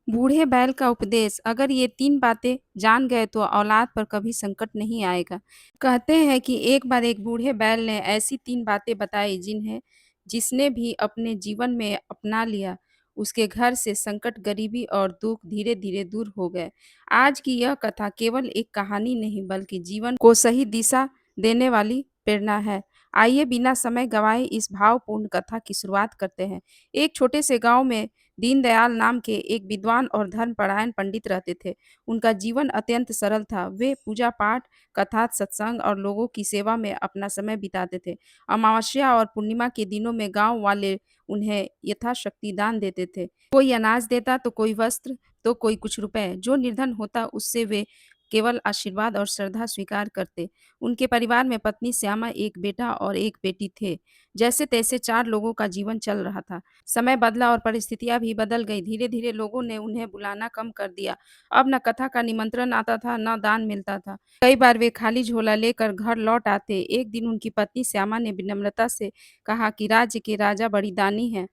बूढ़े बैल का उपदेश। अगर ये 3 बातें जान गए तो औलाद पर कभी संकट नहीं आएगा। कहते हैं कि एक बार एक बूढ़े बैल ने ऐसी 3 बातें बताई जिन्हें जिसने भी अपने जीवन में अपना लिया, उसके घर से संकट, गरीबी और दुःख धीरे-धीरे दूर हो गए। आज की यह कथा केवल एक कहानी नहीं बल्कि जीवन को सही दिशा देने वाली प्रेरणा है। आइए बिना समय गँवाए इस भावपूर्ण कथा की शुरुआत करते हैं। एक छोटे से गाँव में दीनदयाल नाम के एक विद्वान और धर्मपरायण पंडित रहते थे। उनका जीवन अत्यंत सरल था। वे पूजा-पाठ, कथा, सत्संग और लोगों की सेवा में अपना समय बिताते थे। अमावस्या और पूर्णिमा के दिनों में गाँव वाले उन्हें यथाशक्ति दान देते थे। कोई अनाज देता, तो कोई वस्त्र, तो कोई कुछ रुपए। जो निर्धन होता, उससे वे केवल आशीर्वाद और श्रद्धा स्वीकार करते। उनके परिवार में पत्नी श्यामा, एक बेटा और एक बेटी थे। जैसे-तैसे 4 लोगों का जीवन चल रहा था। समय बदला और परिस्थितियाँ भी बदल गईं। धीरे-धीरे लोगों ने उन्हें बुलाना कम कर दिया। अब न कथा का निमंत्रण आता था, न दान मिलता था। कई बार वे खाली झोला लेकर घर लौट आते। एक दिन उनकी पत्नी श्यामा ने विनम्रता से कहा कि राज्य के राजा बड़ी दानी हैं।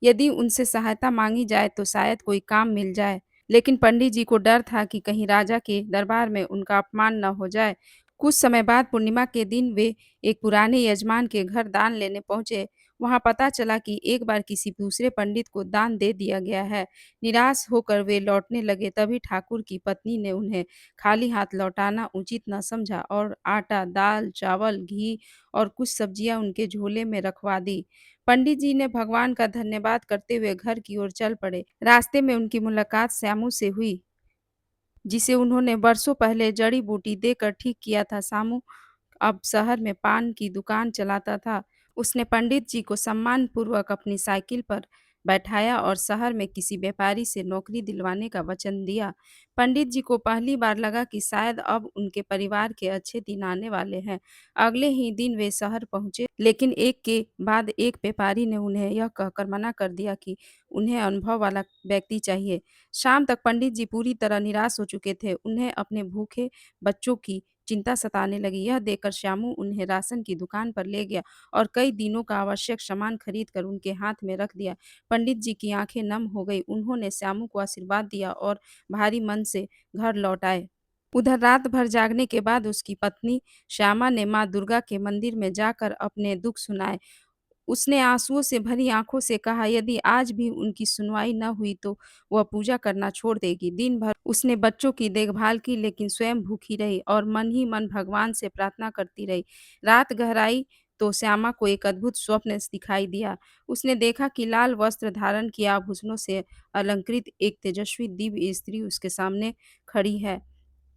यदि उनसे सहायता माँगी जाए तो शायद कोई काम मिल जाए। लेकिन पंडित जी को डर था कि कहीं राजा के दरबार में उनका अपमान न हो जाए। कुछ समय बाद पूर्णिमा के दिन वे एक पुराने यजमान के घर दान लेने पहुँचे। वहाँ पता चला कि एक बार किसी दूसरे पंडित को दान दे दिया गया है। निराश होकर वे लौटने लगे, तभी ठाकुर की पत्नी ने उन्हें खाली हाथ लौटाना उचित न समझा और आटा, दाल, चावल, घी और कुछ सब्जियाँ उनके झोले में रखवा दी। पंडित जी ने भगवान का धन्यवाद करते हुए घर की ओर चल पड़े। रास्ते में उनकी मुलाकात श्यामू से हुई, जिसे उन्होंने बरसों पहले जड़ी-बूटी देकर ठीक किया था। श्यामू अब शहर में पान की दुकान चलाता था। उसने पंडित जी को सम्मानपूर्वक अपनी साइकिल पर बैठाया और शहर में किसी व्यापारी से नौकरी दिलवाने का वचन दिया। पंडित जी को पहली बार लगा कि शायद अब उनके परिवार के अच्छे दिन आने वाले हैं। अगले ही दिन वे शहर पहुंचे, लेकिन एक के बाद एक व्यापारी ने उन्हें यह कहकर मना कर दिया कि उन्हें अनुभव वाला व्यक्ति चाहिए। शाम तक पंडित जी पूरी तरह निराश हो चुके थे। उन्हें अपने भूखे बच्चों की चिंता सताने लगी। यह देखकर श्यामू उन्हें राशन की दुकान पर ले गया और कई दिनों का आवश्यक सामान खरीद कर उनके हाथ में रख दिया। पंडित जी की आंखें नम हो गई। उन्होंने श्यामू को आशीर्वाद दिया और भारी मन से घर लौट आए। उधर रात भर जागने के बाद उसकी पत्नी श्यामा ने माँ दुर्गा के मंदिर में जाकर अपने दुख सुनाए। उसने आँसुओं से भरी आँखों से कहा, यदि आज भी उनकी सुनवाई न हुई तो वह पूजा करना छोड़ देगी। दिन भर उसने बच्चों की देखभाल की, लेकिन स्वयं भूखी रही और मन ही मन भगवान से प्रार्थना करती रही। रात गहराई तो श्यामा को एक अद्भुत स्वप्न दिखाई दिया। उसने देखा कि लाल वस्त्र धारण किए आभूषणों से अलंकृत एक तेजस्वी दिव्य स्त्री उसके सामने खड़ी है।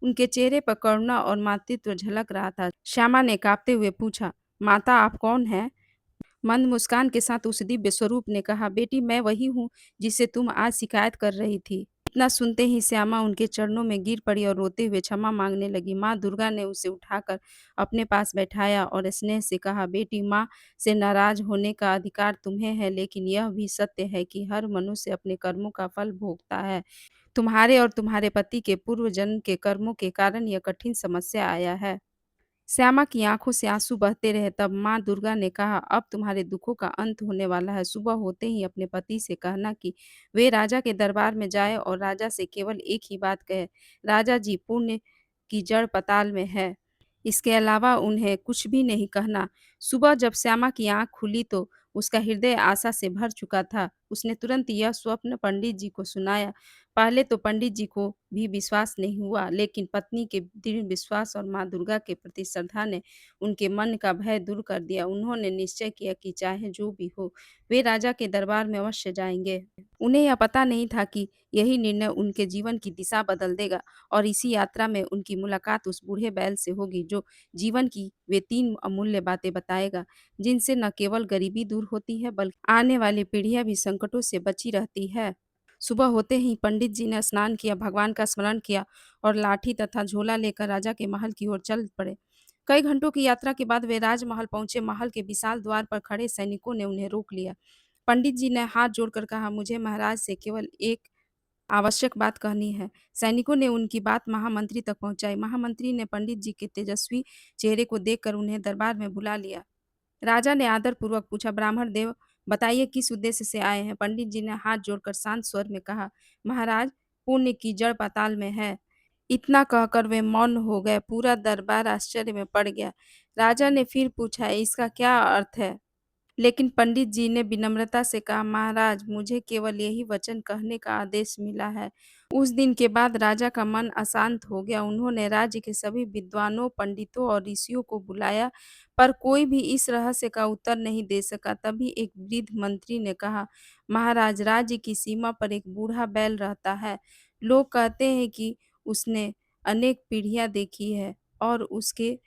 उनके चेहरे पर करुणा और मातृत्व झलक रहा था। श्यामा ने काँपते हुए पूछा, माता आप कौन हैं? मंद मुस्कान के साथ उस दिव्य स्वरूप ने कहा, बेटी मैं वही हूँ जिससे तुम आज शिकायत कर रही थी। इतना सुनते ही श्यामा उनके चरणों में गिर पड़ी और रोते हुए क्षमा मांगने लगी। माँ दुर्गा ने उसे उठाकर अपने पास बैठाया और स्नेह से कहा, बेटी माँ से नाराज होने का अधिकार तुम्हें है, लेकिन यह भी सत्य है कि हर मनुष्य अपने कर्मों का फल भोगता है। तुम्हारे और तुम्हारे पति के पूर्व जन्म के कर्मों के कारण यह कठिन समस्या आया है। श्यामा की आँखों से आँसू बहते रहे। तब माँ दुर्गा ने कहा, अब तुम्हारे दुखों का अंत होने वाला है। सुबह होते ही अपने पति से कहना कि वे राजा के दरबार में जाएँ और राजा से केवल एक ही बात कहे, राजा जी पुण्य की जड़ पाताल में है। इसके अलावा उन्हें कुछ भी नहीं कहना। सुबह जब श्यामा की आँख खुली तो उसका हृदय आशा से भर चुका था। उसने तुरंत यह स्वप्न पंडित जी को सुनाया। पहले तो पंडित जी को भी विश्वास नहीं हुआ, लेकिन पत्नी के दृढ़ विश्वास और माँ दुर्गा के प्रति श्रद्धा ने उनके मन का भय दूर कर दिया। उन्होंने निश्चय किया कि चाहे जो भी हो, वे राजा के दरबार में अवश्य जाएँगे। उन्हें यह पता नहीं था कि यही निर्णय उनके जीवन की दिशा बदल देगा और इसी यात्रा में उनकी मुलाकात उस बूढ़े बैल से होगी, जो जीवन की वे 3 अमूल्य बातें बताएगा, जिनसे न केवल गरीबी दूर होती है, बल्कि आने वाली पीढ़ियाँ भी संकटों से बची रहती है। सुबह होते ही पंडित जी ने स्नान किया, भगवान का स्मरण किया और लाठी तथा झोला लेकर राजा के महल की ओर चल पड़े। कई घंटों की यात्रा के बाद वे राजमहल पहुंचे। महल के विशाल द्वार पर खड़े सैनिकों ने उन्हें रोक लिया। पंडित जी ने हाथ जोड़कर कहा, मुझे महाराज से केवल एक आवश्यक बात कहनी है। सैनिकों ने उनकी बात महामंत्री तक पहुंचाई। महामंत्री ने पंडित जी के तेजस्वी चेहरे को देखकर उन्हें दरबार में बुला लिया। राजा ने आदर पूर्वक पूछा, ब्राह्मण देव बताइए किस उद्देश्य से आए हैं? पंडित जी ने हाथ जोड़कर शांत स्वर में कहा, महाराज, पुण्य की जड़ पाताल में है। इतना कहकर वे मौन हो गए। पूरा दरबार आश्चर्य में पड़ गया। राजा ने फिर पूछा, इसका क्या अर्थ है? लेकिन पंडित जी ने विनम्रता से कहा, महाराज, मुझे केवल यही वचन कहने का आदेश मिला है। उस दिन के बाद राजा का मन अशांत हो गया। उन्होंने राज्य के सभी विद्वानों, पंडितों और ऋषियों को बुलाया, पर कोई भी इस रहस्य का उत्तर नहीं दे सका। तभी एक वृद्ध मंत्री ने कहा, महाराज, राज्य की सीमा पर एक बूढ़ा बैल रहता है। लोग कहते हैं कि उसने अनेक पीढ़ियां देखी है और उसके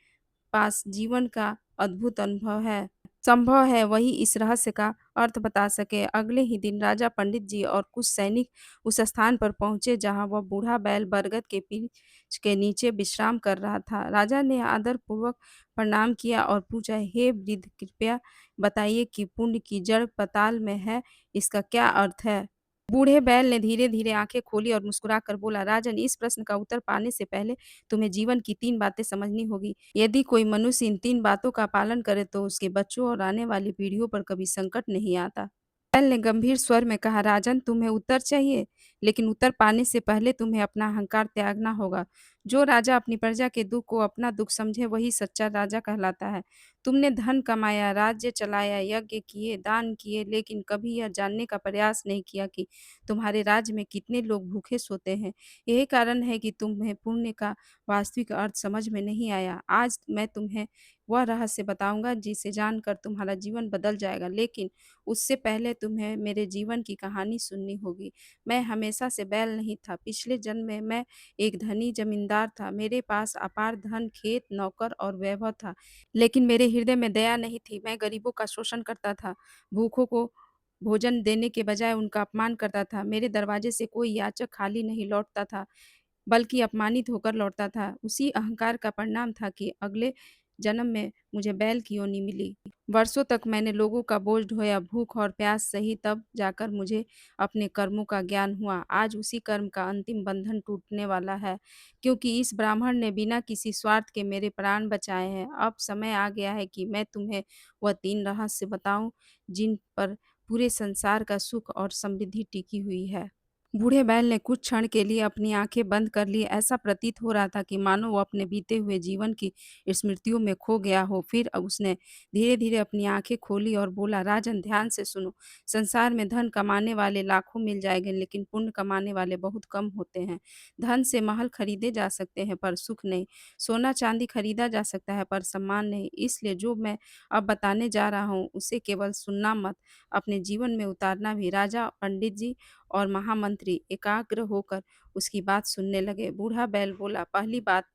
पास जीवन का अद्भुत अनुभव है। संभव है वही इस रहस्य का अर्थ बता सके। अगले ही दिन राजा, पंडित जी और कुछ सैनिक उस स्थान पर पहुंचे जहां वह बूढ़ा बैल बरगद के वृक्ष के नीचे विश्राम कर रहा था। राजा ने आदर पूर्वक प्रणाम किया और पूछा, हे वृद्ध, कृपया बताइए कि पुण्य की जड़ पाताल में है, इसका क्या अर्थ है? बूढ़े बैल ने धीरे धीरे आंखें खोली और मुस्कुराकर बोला, राजन, इस प्रश्न का उत्तर पाने से पहले तुम्हें जीवन की 3 बातें समझनी होगी। यदि कोई मनुष्य इन 3 बातों का पालन करे तो उसके बच्चों और आने वाली पीढ़ियों पर कभी संकट नहीं आता। बैल ने गंभीर स्वर में कहा, राजन, तुम्हें उत्तर चाहिए, लेकिन उत्तर पाने से पहले तुम्हें अपना अहंकार त्यागना होगा। जो राजा अपनी प्रजा के दुख को अपना दुख समझे वही सच्चा राजा कहलाता है। तुमने धन कमाया, राज्य चलाया, यज्ञ किए, दान किए, लेकिन कभी यह जानने का प्रयास नहीं किया कि तुम्हारे राज्य में कितने लोग भूखे सोते हैं। यही कारण है कि तुम्हें पुण्य का वास्तविक अर्थ समझ में नहीं आया। आज मैं तुम्हें वह रहस्य बताऊंगा जिसे जानकर तुम्हारा जीवन बदल जाएगा, लेकिन उससे पहले तुम्हें मेरे जीवन की कहानी सुननी होगी। मैं हमेशा से बैल नहीं था। पिछले जन्म में मैं एक धनी जमींदार था। मेरे पास अपार धन, खेत, नौकर और वैभव था, लेकिन मेरे हृदय में दया नहीं थी। मैं गरीबों का शोषण करता था, भूखों को भोजन देने के बजाय उनका अपमान करता था। मेरे दरवाजे से कोई याचक खाली नहीं लौटता था, बल्कि अपमानित होकर लौटता था। उसी अहंकार का परिणाम था कि अगले जन्म में मुझे बैल की योनि मिली। वर्षों तक मैंने लोगों का बोझ ढोया, भूख और प्यास सही, तब जाकर मुझे अपने कर्मों का ज्ञान हुआ। आज उसी कर्म का अंतिम बंधन टूटने वाला है, क्योंकि इस ब्राह्मण ने बिना किसी स्वार्थ के मेरे प्राण बचाए हैं। अब समय आ गया है कि मैं तुम्हें वह 3 रहस्य बताऊं जिन पर पूरे संसार का सुख और समृद्धि टिकी हुई है। बूढ़े बैल ने कुछ क्षण के लिए अपनी आंखें बंद कर ली। ऐसा प्रतीत हो रहा था कि मानो वो अपने बीते हुए जीवन की स्मृतियों में खो गया हो। फिर उसने धीरे धीरे अपनी आंखें खोली और बोला, राजन, ध्यान से सुनो। संसार में धन कमाने वाले लाखों मिल जाएंगे, लेकिन पुण्य कमाने वाले बहुत कम होते हैं। धन से महल खरीदे जा सकते हैं, पर सुख नहीं। सोना चांदी खरीदा जा सकता है, पर सम्मान नहीं। इसलिए जो मैं अब बताने जा रहा हूँ उसे केवल सुनना मत, अपने जीवन में उतारना भी। राजा, पंडित जी और महामंत्री एकाग्र होकर उसकी बात सुनने लगे। बूढ़ा बैल बोला, पहली बात,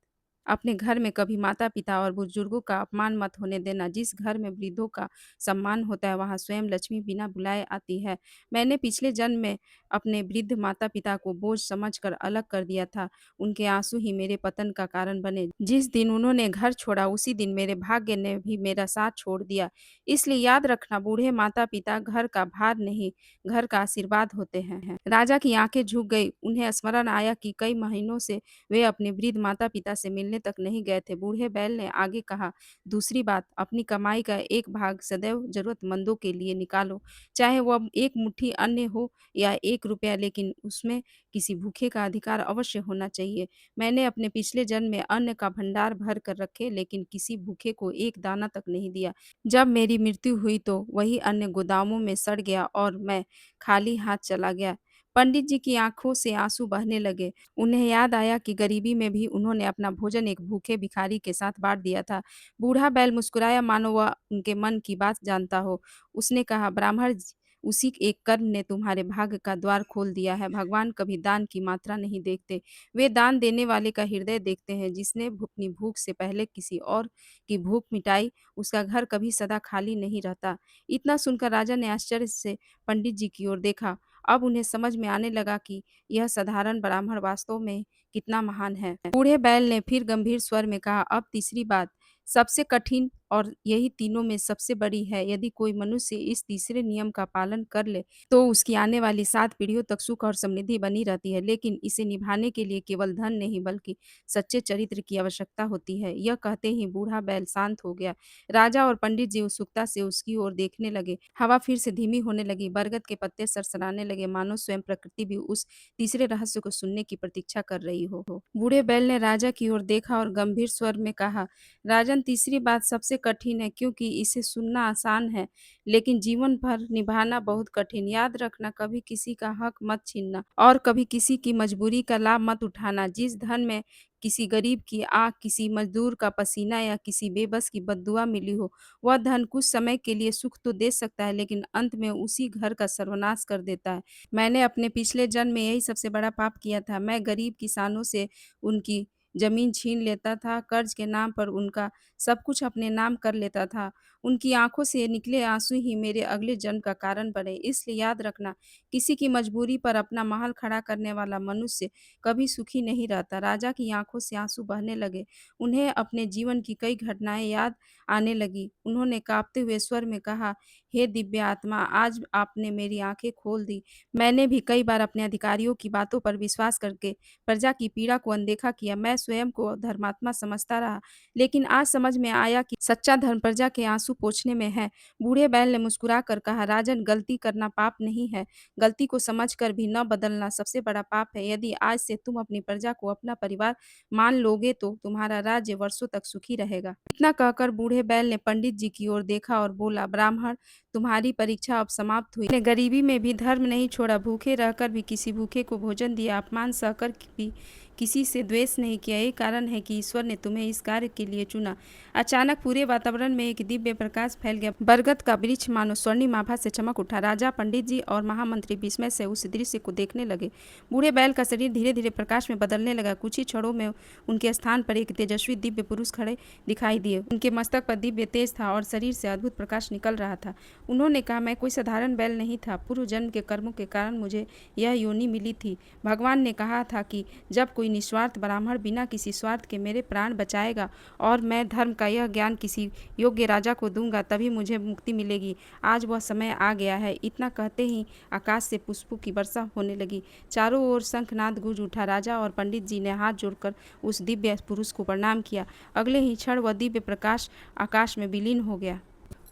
अपने घर में कभी माता-पिता और बुजुर्गों का अपमान मत होने देना। जिस घर में वृद्धों का सम्मान होता है, वहाँ स्वयं लक्ष्मी बिना बुलाए आती है। मैंने पिछले जन्म में अपने वृद्ध माता-पिता को बोझ समझकर अलग कर दिया था। उनके आंसू ही मेरे पतन का कारण बने। जिस दिन उन्होंने घर छोड़ा, उसी दिन मेरे भाग्य ने भी मेरा साथ छोड़ दिया। इसलिए याद रखना, बूढ़े माता-पिता घर का भार नहीं, घर का आशीर्वाद होते हैं। राजा की आंखें झुक गई। उन्हें स्मरण आया कि कई महीनों से वे अपने वृद्ध माता-पिता से मिलने तक नहीं गए थे। बूढ़े बैल ने आगे कहा, दूसरी बात, अपनी कमाई का एक भाग सदैव जरूरतमंदों के लिए निकालो, चाहे वह एक मुट्ठी अन्न हो या 1 रुपया, लेकिन उसमें किसी भूखे का अधिकार अवश्य होना चाहिए। मैंने अपने पिछले जन्म में अन्न का भंडार भर कर रखे, लेकिन किसी भूखे को एक दाना तक नहीं दिया। जब मेरी मृत्यु हुई तो वही अन्न गोदामों में सड़ गया और मैं खाली हाथ चला गया। पंडित जी की आंखों से आंसू बहने लगे। उन्हें याद आया कि गरीबी में भी उन्होंने अपना भोजन एक भूखे भिखारी के साथ बाँट दिया था। बूढ़ा बैल मुस्कुराया, मानो वह उनके मन की बात जानता हो। उसने कहा, ब्राह्मण जी, उसी एक कर्म ने तुम्हारे भाग्य का द्वार खोल दिया है। भगवान कभी दान की मात्रा नहीं देखते, वे दान देने वाले का हृदय देखते हैं। जिसने अपनी भूख से पहले किसी और की भूख मिटाई, उसका घर कभी सदा खाली नहीं रहता। इतना सुनकर राजा ने आश्चर्य से पंडित जी की ओर देखा। अब उन्हें समझ में आने लगा कि यह साधारण ब्राह्मण वास्तव में कितना महान है। बूढ़े बैल ने फिर गंभीर स्वर में कहा, अब तीसरी बात, सबसे कठिन और यही तीनों में सबसे बड़ी है। यदि कोई मनुष्य इस तीसरे नियम का पालन कर ले, तो उसकी आने वाली 7 पीढ़ियों तक सुख और समृद्धि बनी रहती है। लेकिन इसे निभाने के लिए केवल धन नहीं, बल्कि सच्चे चरित्र की आवश्यकता होती है। यह कहते ही बूढ़ा बैल शांत हो गया। राजा और पंडित जी उत्सुकता से उसकी ओर देखने लगे। हवा फिर से धीमी होने लगी, बरगद के पत्ते सरसराने लगे, मानो स्वयं प्रकृति भी उस तीसरे रहस्य को सुनने की प्रतीक्षा कर रही हो। बूढ़े बैल ने राजा की ओर देखा और गंभीर स्वर में कहा, राजन, तीसरी बात सबसे कठिन है, क्योंकि इसे सुनना आसान है, लेकिन जीवन भर निभाना बहुत कठिन। याद रखना, कभी किसी का हक मत छीनना और कभी किसी की मजबूरी का लाभ मत उठाना। जिस धन में किसी गरीब की आंख, किसी मजदूर का पसीना या किसी बेबस की बद्दुआ मिली हो, वह धन कुछ समय के लिए सुख तो दे सकता है, लेकिन अंत में उसी घर का सर्वनाश कर देता है। मैंने अपने पिछले जन्म में यही सबसे बड़ा पाप किया था। मैं गरीब किसानों से उनकी जमीन छीन लेता था, कर्ज के नाम पर उनका सब कुछ अपने नाम कर लेता था। उनकी आँखों से निकले आँसू ही मेरे अगले जन्म का कारण बने। इसलिए याद रखना, किसी की मजबूरी पर अपना महल खड़ा करने वाला मनुष्य कभी सुखी नहीं रहता। राजा की आँखों से आँसू बहने लगे। उन्हें अपने जीवन की कई घटनाएँ याद आने लगी। उन्होंने काँपते हुए स्वर में कहा, हे दिव्य आत्मा, आज आपने मेरी आँखें खोल दी। मैंने भी कई बार अपने अधिकारियों की बातों पर विश्वास करके प्रजा की पीड़ा को अनदेखा किया। मैं स्वयं को धर्मात्मा समझता रहा, लेकिन आज समझ में आया कि सच्चा धर्म प्रजा के आंसू पोंछने में है। बूढ़े बैल ने मुस्कुराकर कहा, राजन, गलती करना पाप नहीं है, गलती को समझकर भी न बदलना सबसे बड़ा पाप है। यदि आज से तुम अपनी प्रजा को अपना परिवार मान लोगे, तो तुम्हारा राज्य वर्षों तक सुखी रहेगा। इतना कहकर बूढ़े बैल ने पंडित जी की ओर देखा और बोला, ब्राह्मण, तुम्हारी परीक्षा अब समाप्त हुई। ने गरीबी में भी धर्म नहीं छोड़ा, भूखे रहकर भी किसी भूखे को भोजन दिया, अपमान सहकर भी किसी से द्वेष नहीं किया। यही कारण है कि ईश्वर ने तुम्हें इस कार्य के लिए चुना। अचानक पूरे वातावरण में एक दिव्य प्रकाश फैल गया। बरगद का वृक्ष मानो स्वर्णिम आभा से चमक उठा। राजा, पंडित जी और महामंत्री विस्मय से उस दृश्य को देखने लगे। बूढ़े बैल का शरीर धीरे धीरे प्रकाश में बदलने लगा। कुछ ही क्षणों में उनके स्थान पर एक तेजस्वी दिव्य पुरुष खड़े दिखाई दिए। उनके मस्तक पर दिव्य तेज था और शरीर से अद्भुत प्रकाश निकल रहा था। उन्होंने कहा, मैं कोई साधारण बैल नहीं था। पूर्व जन्म के कर्मों के कारण मुझे यह योनि मिली थी। भगवान ने कहा था कि जब कोई निस्वार्थ ब्राह्मण बिना किसी स्वार्थ के मेरे प्राण बचाएगा और मैं धर्म का यह ज्ञान किसी योग्य राजा को दूंगा, तभी मुझे मुक्ति मिलेगी। आज वह समय आ गया है। इतना कहते ही आकाश से पुष्पों की वर्षा होने लगी। चारों ओर शंखनाद गूंज उठा। राजा और पंडित जी ने हाथ जोड़कर उस दिव्य पुरुष को प्रणाम किया। अगले ही क्षण वह दिव्य प्रकाश आकाश में विलीन हो गया।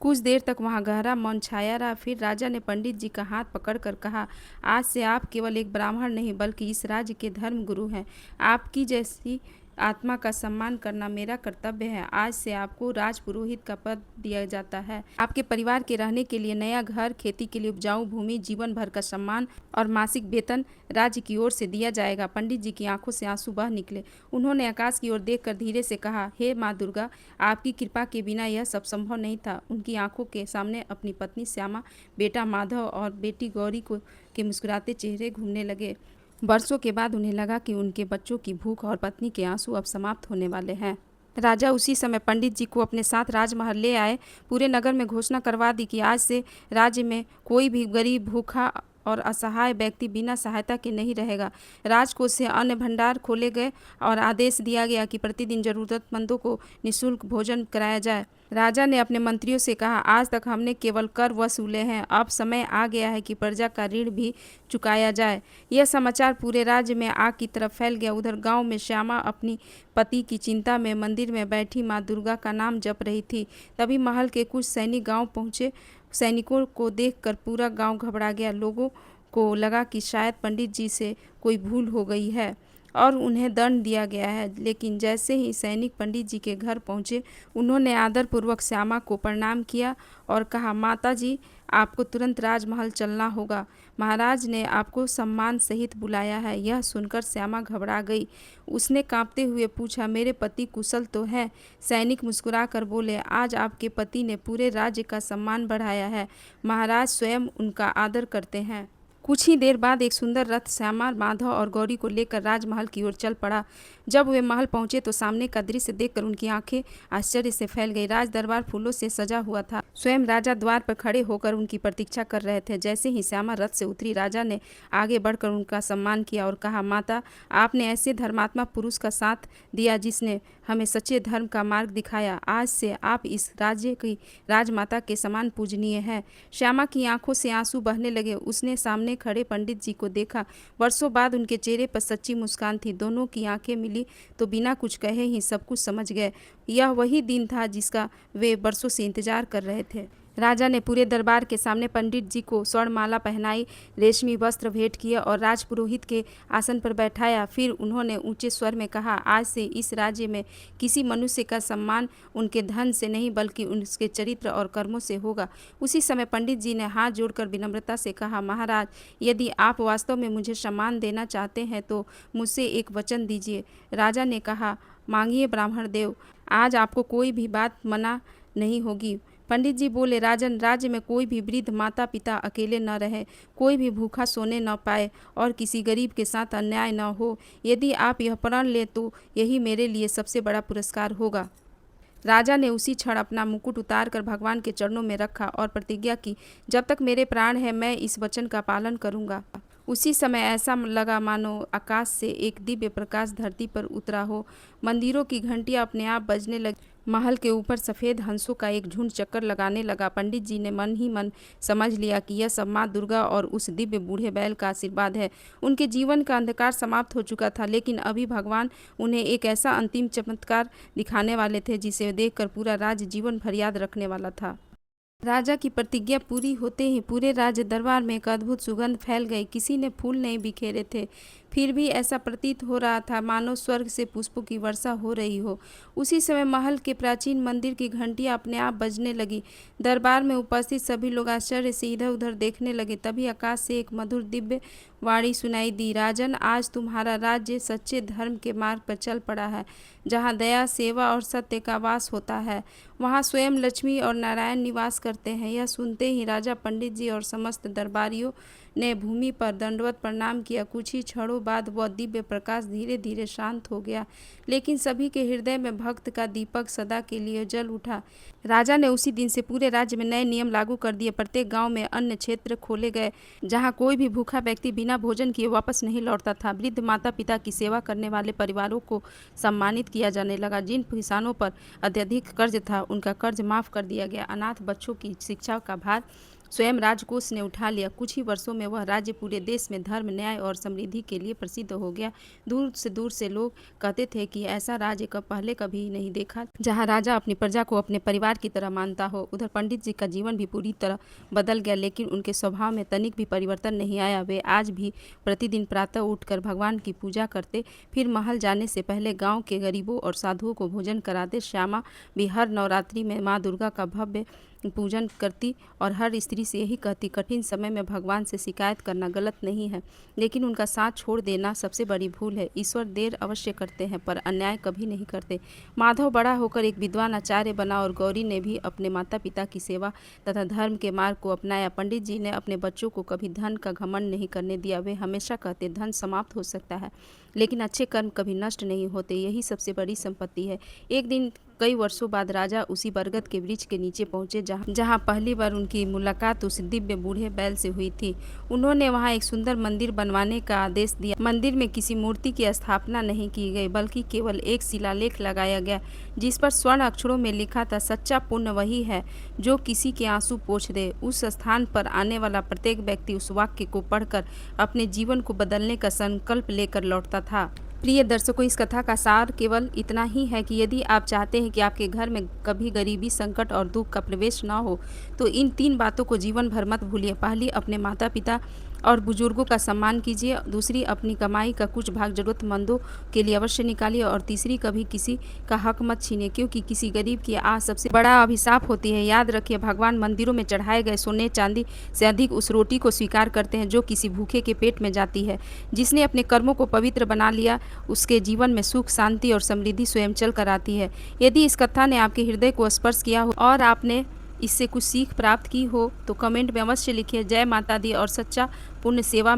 कुछ देर तक वहां गहरा मौन छाया रहा। फिर राजा ने पंडित जी का हाथ पकड़कर कहा, आज से आप केवल एक ब्राह्मण नहीं, बल्कि इस राज्य के धर्म गुरु हैं। आपकी जैसी आत्मा का सम्मान करना मेरा कर्तव्य है। आज से आपको राजपुरोहित का पद दिया जाता है। आपके परिवार के रहने के लिए नया घर, खेती के लिए उपजाऊ भूमि, जीवन भर का सम्मान और मासिक वेतन राज्य की ओर से दिया जाएगा। पंडित जी की आंखों से आंसू बह निकले। उन्होंने आकाश की ओर देखकर धीरे से कहा, हे माँ दुर्गा, आपकी कृपा के बिना यह सब संभव नहीं था। उनकी आंखों के सामने अपनी पत्नी श्यामा, बेटा माधव और बेटी गौरी को के मुस्कुराते चेहरे घूमने लगे। वर्षों के बाद उन्हें लगा कि उनके बच्चों की भूख और पत्नी के आंसू अब समाप्त होने वाले हैं। राजा उसी समय पंडित जी को अपने साथ राजमहल ले आए। पूरे नगर में घोषणा करवा दी कि आज से राज्य में कोई भी गरीब, भूखा और असहाय व्यक्ति बिना सहायता के नहीं रहेगा। राजकोष से अन्न भंडार खोले गए और आदेश दिया गया कि प्रतिदिन जरूरतमंदों को निःशुल्क भोजन कराया जाए। राजा ने अपने मंत्रियों से कहा, आज तक हमने केवल कर वसूले हैं, अब समय आ गया है कि प्रजा का ऋण भी चुकाया जाए। यह समाचार पूरे राज्य में आग की तरफ फैल गया। उधर गांव में श्यामा अपनी पति की चिंता में मंदिर में बैठी माँ दुर्गा का नाम जप रही थी। तभी महल के कुछ सैनिक गांव पहुंचे। सैनिकों को देखकर पूरा गांव घबरा गया। लोगों को लगा कि शायद पंडित जी से कोई भूल हो गई है और उन्हें दंड दिया गया है। लेकिन जैसे ही सैनिक पंडित जी के घर पहुंचे, उन्होंने आदरपूर्वक श्यामा को प्रणाम किया और कहा, माता जी, आपको तुरंत राजमहल चलना होगा। महाराज ने आपको सम्मान सहित बुलाया है। यह सुनकर श्यामा घबरा गई। उसने कांपते हुए पूछा, मेरे पति कुशल तो हैं? सैनिक मुस्कुराकर बोले, आज आपके पति ने पूरे राज्य का सम्मान बढ़ाया है। महाराज स्वयं उनका आदर करते हैं। कुछ ही देर बाद एक सुंदर रथ श्यामा, माधव और गौरी को लेकर राजमहल की ओर चल पड़ा। जब वे महल पहुंचे तो सामने का दृश्य देखकर उनकी आंखें आश्चर्य से फैल गई। राज दरबार फूलों से सजा हुआ था। स्वयं राजा द्वार पर खड़े होकर उनकी प्रतीक्षा कर रहे थे। जैसे ही श्यामा रथ से उतरी, राजा ने आगे बढ़कर उनका सम्मान किया और कहा, माता, आपने ऐसे धर्मात्मा पुरुष का साथ दिया जिसने हमें सच्चे धर्म का मार्ग दिखाया। आज से आप इस राज्य की राजमाता के समान पूजनीय है। श्यामा की आंखों से आंसू बहने लगे। उसने सामने खड़े पंडित जी को देखा। वर्षों बाद उनके चेहरे पर सच्ची मुस्कान थी। दोनों की आंखें मिली तो बिना कुछ कहे ही सब कुछ समझ गए। यह वही दिन था जिसका वे बरसों से इंतजार कर रहे थे। राजा ने पूरे दरबार के सामने पंडित जी को स्वर्णमाला पहनाई, रेशमी वस्त्र भेंट किए और राजपुरोहित के आसन पर बैठाया। फिर उन्होंने ऊंचे स्वर में कहा, आज से इस राज्य में किसी मनुष्य का सम्मान उनके धन से नहीं बल्कि उनके चरित्र और कर्मों से होगा। उसी समय पंडित जी ने हाथ जोड़कर विनम्रता से कहा, महाराज, यदि आप वास्तव में मुझे सम्मान देना चाहते हैं तो मुझसे एक वचन दीजिए। राजा ने कहा, मांगिए ब्राह्मण देव, आज आपको कोई भी बात मना नहीं होगी। पंडित जी बोले, राजन, राज्य में कोई भी वृद्ध माता पिता अकेले न रहे, कोई भी भूखा सोने न पाए और किसी गरीब के साथ अन्याय न हो। यदि आप यह प्रण लें तो यही मेरे लिए सबसे बड़ा पुरस्कार होगा। राजा ने उसी क्षण अपना मुकुट उतारकर भगवान के चरणों में रखा और प्रतिज्ञा की, जब तक मेरे प्राण हैं मैं इस वचन का पालन करूंगा। उसी समय ऐसा लगा मानो आकाश से एक दिव्य प्रकाश धरती पर उतरा हो। मंदिरों की घंटियां अपने आप बजने लगी। महल के ऊपर सफ़ेद हंसों का एक झुंड चक्कर लगाने लगा। पंडित जी ने मन ही मन समझ लिया कि यह सब माँ दुर्गा और उस दिव्य बूढ़े बैल का आशीर्वाद है। उनके जीवन का अंधकार समाप्त हो चुका था, लेकिन अभी भगवान उन्हें एक ऐसा अंतिम चमत्कार दिखाने वाले थे जिसे देखकर पूरा राज्य जीवन भर याद रखने वाला था। राजा की प्रतिज्ञा पूरी होते ही पूरे राज्य दरबार में एक अद्भुत सुगंध फैल गई। किसी ने फूल नहीं बिखेरे थे, फिर भी ऐसा प्रतीत हो रहा था मानो स्वर्ग से पुष्पों की वर्षा हो रही हो। उसी समय महल के प्राचीन मंदिर की घंटियां अपने आप बजने लगी। दरबार में उपस्थित सभी लोग आश्चर्य से इधर उधर देखने लगे। तभी आकाश से एक मधुर दिव्य वाणी सुनाई दी, राजन, आज तुम्हारा राज्य सच्चे धर्म के मार्ग पर चल पड़ा है। जहाँ दया, सेवा और सत्य का वास होता है, वहाँ स्वयं लक्ष्मी और नारायण निवास करते हैं। यह सुनते ही राजा, पंडित जी और समस्त दरबारियों ने भूमि पर दंडवत प्रणाम किया। कुछ ही क्षणों बाद वह दिव्य प्रकाश धीरे धीरे शांत हो गया, लेकिन सभी के हृदय में भक्त का दीपक सदा के लिए जल उठा। राजा ने उसी दिन से पूरे राज्य में नए नियम लागू कर दिए। प्रत्येक गांव में अन्न क्षेत्र खोले गए, जहां कोई भी भूखा व्यक्ति बिना भोजन किए वापस नहीं लौटता था। वृद्ध माता पिता की सेवा करने वाले परिवारों को सम्मानित किया जाने लगा। जिन किसानों पर अत्यधिक कर्ज था, उनका कर्ज माफ कर दिया गया। अनाथ बच्चों की शिक्षा का भार स्वयं राजकोष ने उठा लिया। कुछ ही वर्षों में वह राज्य पूरे देश में धर्म, न्याय और समृद्धि के लिए प्रसिद्ध हो गया। दूर से लोग कहते थे कि ऐसा राज्य पहले कभी नहीं देखा, जहां राजा अपनी प्रजा को अपने परिवार की तरह मानता हो। उधर पंडित जी का जीवन भी पूरी तरह बदल गया, लेकिन उनके स्वभाव में तनिक भी परिवर्तन नहीं आया। वे आज भी प्रतिदिन प्रातः उठकर भगवान की पूजा करते, फिर महल जाने से पहले गाँव के गरीबों और साधुओं को भोजन कराते। श्यामा भी हर नवरात्रि में माँ दुर्गा का भव्य पूजन करती और हर स्त्री से यही कहती, कठिन समय में भगवान से शिकायत करना गलत नहीं है, लेकिन उनका साथ छोड़ देना सबसे बड़ी भूल है। ईश्वर देर अवश्य करते हैं पर अन्याय कभी नहीं करते। माधव बड़ा होकर एक विद्वान आचार्य बना और गौरी ने भी अपने माता पिता की सेवा तथा धर्म के मार्ग को अपनाया। पंडित जी ने अपने बच्चों को कभी धन का घमंड नहीं करने दिया। वे हमेशा कहते, धन समाप्त हो सकता है लेकिन अच्छे कर्म कभी नष्ट नहीं होते, यही सबसे बड़ी संपत्ति है। एक दिन कई वर्षों बाद राजा उसी बरगद के वृक्ष के नीचे पहुंचे जहां पहली बार उनकी मुलाकात उस दिव्य बूढ़े बैल से हुई थी। उन्होंने वहां एक सुंदर मंदिर बनवाने का आदेश दिया। मंदिर में किसी मूर्ति की स्थापना नहीं की गई, बल्कि केवल एक शिलालेख लगाया गया जिस पर स्वर्ण अक्षरों में लिखा था, सच्चा पुण्य वही है जो किसी के आंसू पोंछ दे। उस स्थान पर आने वाला प्रत्येक व्यक्ति उस वाक्य को पढ़कर अपने जीवन को बदलने का संकल्प लेकर लौटता था। प्रिय दर्शकों, इस कथा का सार केवल इतना ही है कि यदि आप चाहते हैं कि आपके घर में कभी गरीबी, संकट और दुख का प्रवेश न हो, तो इन 3 बातों को जीवन भर मत भूलिए। पहली, अपने माता पिता और बुजुर्गों का सम्मान कीजिए। दूसरी, अपनी कमाई का कुछ भाग जरूरतमंदों के लिए अवश्य निकालिए। और तीसरी, कभी किसी का हक मत छीनिए, क्योंकि किसी गरीब की आह सबसे बड़ा अभिशाप होती है। याद रखिए, भगवान मंदिरों में चढ़ाए गए सोने चांदी से अधिक उस रोटी को स्वीकार करते हैं जो किसी भूखे के पेट में जाती है। जिसने अपने कर्मों को पवित्र बना लिया, उसके जीवन में सुख, शांति और समृद्धि स्वयं चल कर आती है। यदि इस कथा ने आपके हृदय को स्पर्श किया हो और आपने इससे कुछ सीख प्राप्त की हो तो कमेंट में अवश्य लिखिए। जय माता दी और सच्चा पुण्य सेवा